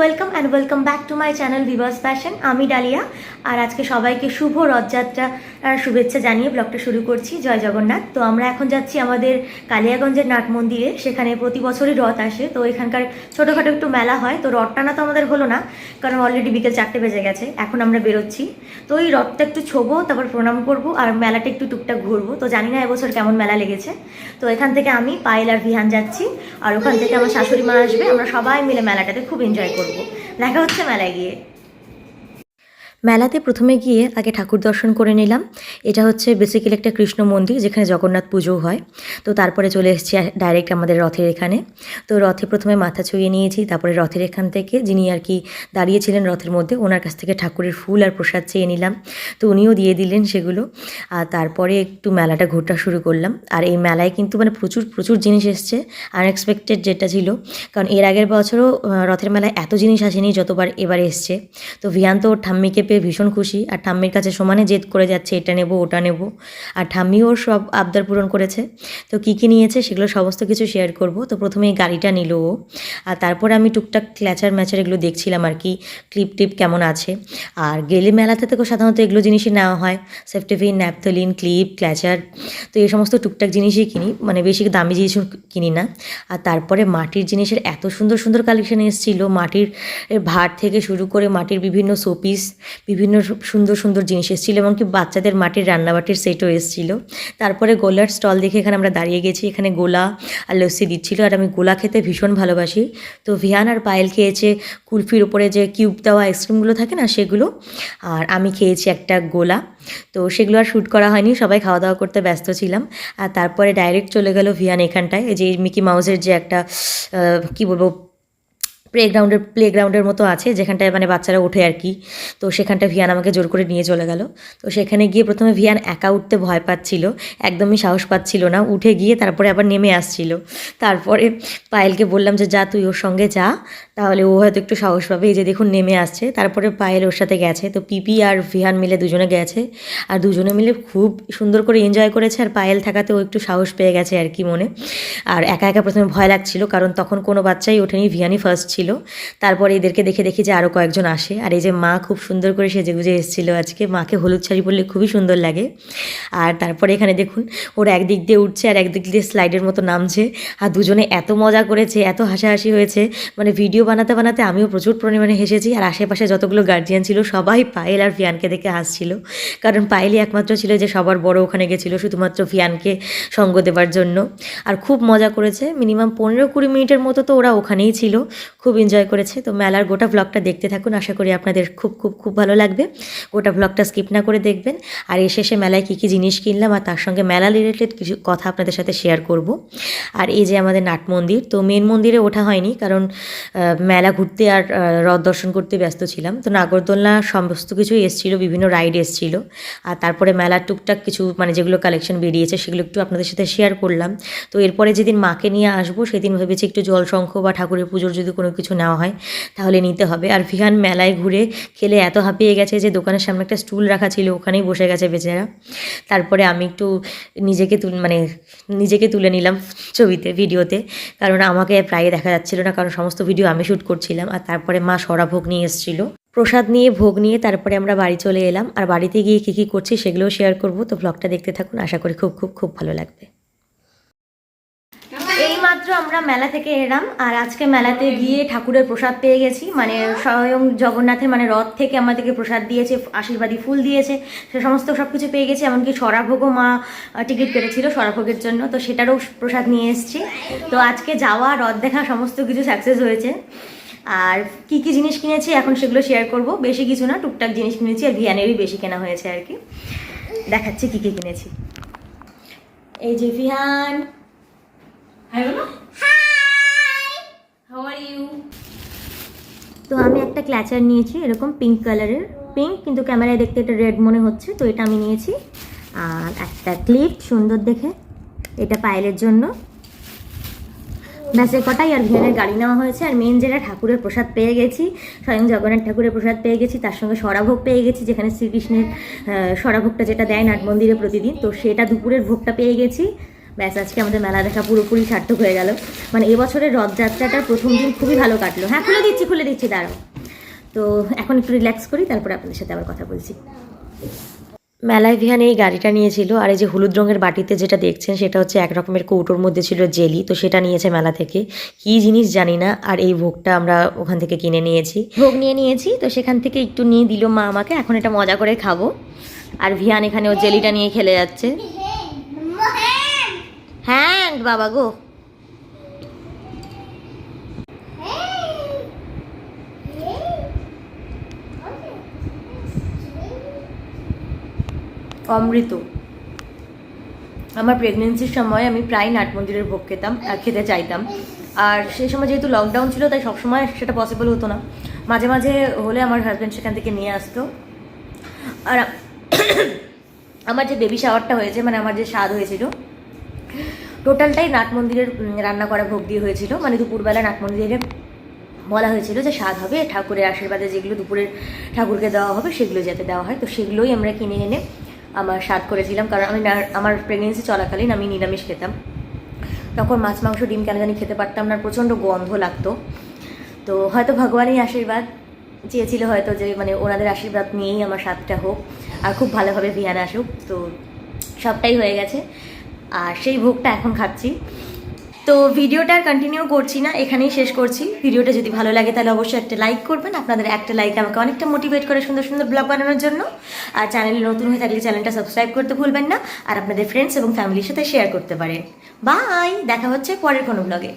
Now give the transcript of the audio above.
Welcome and welcome back to my channel viewers fashion. আমি dahlia, আর আজকে সবাইকে শুভ রথযাত্রা শুভেচ্ছা জানিয়ে ব্লগটা শুরু করছি। জয় জগন্নাথ। তো আমরা এখন যাচ্ছি আমাদের কালিয়াগঞ্জের নাট মন্দিরে। সেখানে প্রতি বছরই রথ আসে, তো এখানকার ছোটোখাটো একটু মেলা হয়। তো রথ টানা তো আমাদের হলো না, কারণ অলরেডি বিকেল 4টে বেজে গেছে। এখন আমরা বেরোচ্ছি, তো এই রথটা একটু ছোবো, তারপর প্রণাম করবো, আর মেলাটা একটু টুকটাক ঘুরবো। তো জানি না এবছর কেমন মেলা লেগেছে। তো এখান থেকে আমি পায়েল আর ভিহান যাচ্ছি, আর ওখান থেকে আমার শাশুড়ি মা আসবে। আমরা সবাই মিলে মেলাটাতে খুব এনজয় করব। দেখা হচ্ছে মেলায় গিয়ে। মেলাতে প্রথমে গিয়ে আগে ঠাকুর দর্শন করে নিলাম। এটা হচ্ছে বেসিক্যালি একটা কৃষ্ণ মন্দির, যেখানে জগন্নাথ পুজো হয়। তো তারপরে চলে এসেছি ডাইরেক্ট আমাদের রথের এখানে। তো রথে প্রথমে মাথা ছুঁয়ে নিয়েছি, তারপরে রথের এখান থেকে যিনি আর কি দাঁড়িয়েছিলেন রথের মধ্যে, ওনার কাছ থেকে ঠাকুরের ফুল আর প্রসাদ চেয়ে নিলাম। তো উনিও দিয়ে দিলেন সেগুলো। আর তারপরে একটু মেলাটা ঘোরা শুরু করলাম। আর এই মেলায় কিন্তু মানে প্রচুর প্রচুর জিনিস এসছে, আনএক্সপেক্টেড যেটা ছিল। কারণ এর আগের বছরও রথের মেলায় এত জিনিস আসেনি যতবার এবার এসছে। তো ভিয়ান তো ওর ঠাম্মিকে পেয়ে ভীষণ খুশি, আর ঠাম্মির কাছে সমানে জেদ করে যাচ্ছে, এটা নেব ওটা নেব। আর ঠাম্মি ওর সব আবদার পূরণ করেছে। তো কী কী নিয়েছে সেগুলো সমস্ত কিছু শেয়ার করব। তো প্রথমে এই গাড়িটা নিল ও, আর তারপরে আমি টুকটাক ক্ল্যাচার ম্যাচার এগুলো দেখছিলাম আর কি, ক্লিপ টিপ কেমন আছে। আর গেলে মেলাতে তো সাধারণত এগুলো জিনিসই নেওয়া হয়, সেফটিপিন, ন্যাপথলিন, ক্লিপ, ক্ল্যাচার। তো এই সমস্ত টুকটাক জিনিসই কিনি, মানে বেশি দামি জিনিস কিনি না। আর তারপরে মাটির জিনিসের এত সুন্দর সুন্দর কালেকশন এসেছিলো, মাটির ভাঁড় থেকে শুরু করে মাটির বিভিন্ন শোপিস, বিভিন্ন সুন্দর সুন্দর জিনিস এসেছিলো, এমনকি বাচ্চাদের মাটির রান্নাবাটির সেটও এসেছিলো। তারপরে গোলার স্টল দেখে এখানে আমরা দাঁড়িয়ে গেছি। এখানে গোলা আর লস্যি দিচ্ছিলো, আর আমি গোলা খেতে ভীষণ ভালোবাসি। তো ভিয়ান আর পায়েল খেয়েছে কুলফির উপরে যে কিউব দেওয়া আইসক্রিমগুলো থাকে না, সেগুলো। আর আমি খেয়েছি একটা গোলা। তো সেগুলো আর শ্যুট করা হয়নি, সবাই খাওয়া দাওয়া করতে ব্যস্ত ছিলাম। আর তারপরে ডাইরেক্ট চলে গেল ভিয়ান এখানটায়, যে মিকি মাউসের যে একটা কী বলবো, প্লেগ্রাউন্ডের মতো আছে, যেখানটায় মানে বাচ্চারা ওঠে আর কি। তো সেখানটা ভিয়ান আমাকে জোর করে নিয়ে চলে গেল। তো সেখানে গিয়ে প্রথমে ভিয়ান একা উঠতে ভয় পাচ্ছিল, একদমই সাহস পাচ্ছিল না। উঠে গিয়ে তারপরে আবার নেমে আসছিল। তারপরে পায়েলকে বললাম যে যা তুই ওর সঙ্গে যা, তাহলে ও হয়তো একটু সাহস পাবে। এই যে দেখুন নেমে আসছে। তারপরে পায়েল ওর সাথে গেছে। তো পিপি আর ভিহান মিলে দুজনে গেছে, আর দুজনে মিলে খুব সুন্দর করে এনজয় করেছে। আর পায়েল থাকাতে ও একটু সাহস পেয়ে গেছে আর কি মনে। আর একা একা প্রথমে ভয় লাগছিল, কারণ তখন কোনো বাচ্চাই ওঠেনি, ভিয়ানই ফার্স্ট ছিল। তারপরে এদেরকে দেখে দেখি যে আরও কয়েকজন আসে। আর এই যে মা খুব সুন্দর করে সেজেগুজে এসেছিলো আজকে। মাকে হলুদ শাড়ি পরলে খুবই সুন্দর লাগে। আর তারপরে এখানে দেখুন ওরা একদিক দিয়ে উঠছে আর একদিক দিয়ে স্লাইডের মতো নামছে। আর দুজনে এত মজা করেছে, এত হাসাহাসি হয়েছে, মানে ভিডিও বানাতে বানাতে আমিও প্রচুর পরিমাণে হেসেছি। আর আশেপাশে যতগুলো গার্জিয়ান ছিল সবাই পায়েল আর ভিয়ানকে দেখে হাসছিল, কারণ পায়েলই একমাত্র ছিল যে সবার বড় ওখানে গেছিলো শুধুমাত্র ভিয়ানকে সঙ্গ দেবার জন্য। আর খুব মজা করেছে। মিনিমাম 15-20 মিনিটের মতো তো ওরা ওখানেই ছিল, খুব এনজয় করেছে। তো মেলার গোটা ব্লগটা দেখতে থাকুন, আশা করি আপনাদের খুব খুব খুব ভালো লাগবে। গোটা ব্লগটা স্কিপ না করে দেখবেন। আর এর শেষে মেলায় কী কী জিনিস কিনলাম আর তার সঙ্গে মেলা রিলেটেড কিছু কথা আপনাদের সাথে শেয়ার করব। আর এই যে আমাদের নাট মন্দির, তো মেন মন্দিরে ওঠা হয়নি, কারণ মেলা ঘুরতে আর রথ দর্শন করতে ব্যস্ত ছিলাম। তো নাগরদোলনা সমস্ত কিছুই এসেছিলো, বিভিন্ন রাইড এসেছিলো। আর তারপরে মেলার টুকটাক কিছু মানে যেগুলো কালেকশন বেরিয়েছে সেগুলো একটু আপনাদের সাথে শেয়ার করলাম। তো এরপরে যেদিন মাকে নিয়ে আসবো সেদিন ভেবেছি একটু জলশঙ্খ বা ঠাকুরের পুজোর যদি কোনো কিছু নেওয়া হয় তাহলে নিতে হবে। আর ভিহান মেলায় ঘুরে খেলে এত হাঁপিয়ে গেছে যে দোকানের সামনে একটা স্টুল রাখা ছিল, ওখানেই বসে গেছে বেচারা। তারপরে আমি একটু নিজেকে তুলে নিলাম ছবিতে, ভিডিওতে, কারণ আমাকে প্রায় দেখা যাচ্ছিল না, কারণ সমস্ত ভিডিও আমি শ্যুট করছিলাম। আর তারপরে মা সরা ভোগ নিয়ে এসেছিলো, প্রসাদ নিয়ে ভোগ নিয়ে তারপরে আমরা বাড়ি চলে এলাম। আর বাড়িতে গিয়ে কী কী করছি সেগুলোও শেয়ার করব। তো ব্লগটা দেখতে থাকুন, আশা করি খুব খুব খুব ভালো লাগবে। এইমাত্র আমরা মেলা থেকে এলাম, আর আজকে মেলাতে গিয়ে ঠাকুরের প্রসাদ পেয়ে গেছি। মানে স্বয়ং জগন্নাথের মানে রথ থেকে আমাদেরকে প্রসাদ দিয়েছে, আশীর্বাদী ফুল দিয়েছে, সে সমস্ত সব কিছু পেয়ে গেছি। এমনকি সরাভোগও মা টিকিট কেটেছিল সরাভোগের জন্য, তো সেটারও প্রসাদ নিয়ে এসেছি। তো আজকে যাওয়া, রথ দেখা সমস্ত কিছু সাকসেস হয়েছে। আর কি কি জিনিস কিনেছি এখন সেগুলো শেয়ার করব। বেশি কিছু না, টুকটাক জিনিস কিনেছি, আর ভিয়ানেরই বেশি কেনা হয়েছে আর কি। দেখাচ্ছি কি কি কিনেছি। এই যে ভিয়ান, হাই বলো। Hi, how are you? তো আমি একটা ক্ল্যাচার নিয়েছি এরকম পিঙ্ক কালারের, পিঙ্ক কিন্তু ক্যামেরায় দেখতে এটা রেড মনে হচ্ছে, তো এটা আমি নিয়েছি। আর একটা ক্লিপ সুন্দর দেখে, এটা পায়েলের জন্য। ব্যাসের কটাই। আর ভিয়ানের গাড়ি নেওয়া হয়েছে। আর মেন যেটা, ঠাকুরের প্রসাদ পেয়ে গেছি, স্বয়ং জগন্নাথ ঠাকুরের প্রসাদ পেয়ে গেছি, তার সঙ্গে সরাভোগ পেয়ে গেছি, যেখানে শ্রীকৃষ্ণের সরাভোগটা যেটা দেয় নাট মন্দিরে প্রতিদিন, তো সেটা দুপুরের ভোগটা পেয়ে গেছি। ব্যাস আজকে আমাদের মেলা দেখা পুরোপুরি সার্থক হয়ে গেল। মানে এবছরের রথযাত্রাটার প্রথম দিন খুবই ভালো কাটলো। হ্যাঁ, খুলে দিচ্ছি দাঁড়াও। তো এখন একটু রিল্যাক্স করি, তারপরে আপনাদের সাথে আবার কথা বলছি। মেলায় ভিহান এই গাড়িটা নিয়েছিল, আর এই যে হলুদ রঙের বাটিতে যেটা দেখছেন সেটা হচ্ছে এক রকমের কৌটোর মধ্যে ছিল জেলি, তো সেটা নিয়েছে মেলা থেকে। কী জিনিস জানি না। আর এই ভোগটা আমরা ওখান থেকে কিনে নিয়েছি, ভোগ নিয়েছি, তো সেখান থেকে একটু নিয়ে দিল মা আমাকে। এখন এটা মজা করে খাবো। আর ভিহান এখানে ও জেলিটা নিয়ে খেলে যাচ্ছে। হ্যাঁ বাবা গো, অমৃত। আমার প্রেগনেন্সির সময় আমি প্রায় নাট মন্দিরের ভোগ খেতে চাইতাম। আর সেই সময় যেহেতু লকডাউন ছিল, তাই সবসময় সেটা পসিবল হতো না। মাঝে মাঝে হলে আমার হাজব্যান্ড সেখান থেকে নিয়ে আসতো। আর আমার যে বেবি শাওয়ারটা হয়েছে, মানে আমার যে স্বাদ হয়েছিল, টোটালটাই নাট মন্দিরের রান্না করা ভোগ দিয়ে হয়েছিল। মানে দুপুরবেলা নাট মন্দিরে বলা হয়েছিল যে স্বাদ হবে, ঠাকুরের আশীর্বাদে যেগুলো দুপুরের ঠাকুরকে দেওয়া হবে সেগুলো যাতে দেওয়া হয়। তো সেগুলোই আমরা কিনে এনে আমার স্বাদ করেছিলাম। কারণ আমার প্রেগনেন্সি চলাকালীন আমি নিরামিষ খেতাম। তখন মাছ মাংস ডিম কেন জানি খেতে পারতাম না, প্রচণ্ড গন্ধ লাগতো। তো হয়তো ভগবানই আশীর্বাদ চেয়েছিল হয়তো, যে মানে ওনাদের আশীর্বাদ নিয়েই আমার স্বাদটা হোক আর খুব ভালোভাবে ভিয়ান আসুক। তো সবটাই হয়ে গেছে, আর সেই ভোগটা এখন খাচ্ছি। তো ভিডিওটা আর কন্টিনিউ করছি না, এখানেই শেষ করছি। ভিডিওটা যদি ভালো লাগে তাহলে অবশ্যই একটা লাইক করবেন। আপনাদের একটা লাইক আমাকে অনেকটা মোটিভেট করে সুন্দর সুন্দর ব্লগ বানানোর জন্য। আর চ্যানেলে নতুন হয়ে থাকলে চ্যানেলটা সাবস্ক্রাইব করতে ভুলবেন না। আর আপনাদের ফ্রেন্ডস এবং ফ্যামিলির সাথে শেয়ার করতে পারেন। বাই, দেখা হচ্ছে পরের কোনো ব্লগে।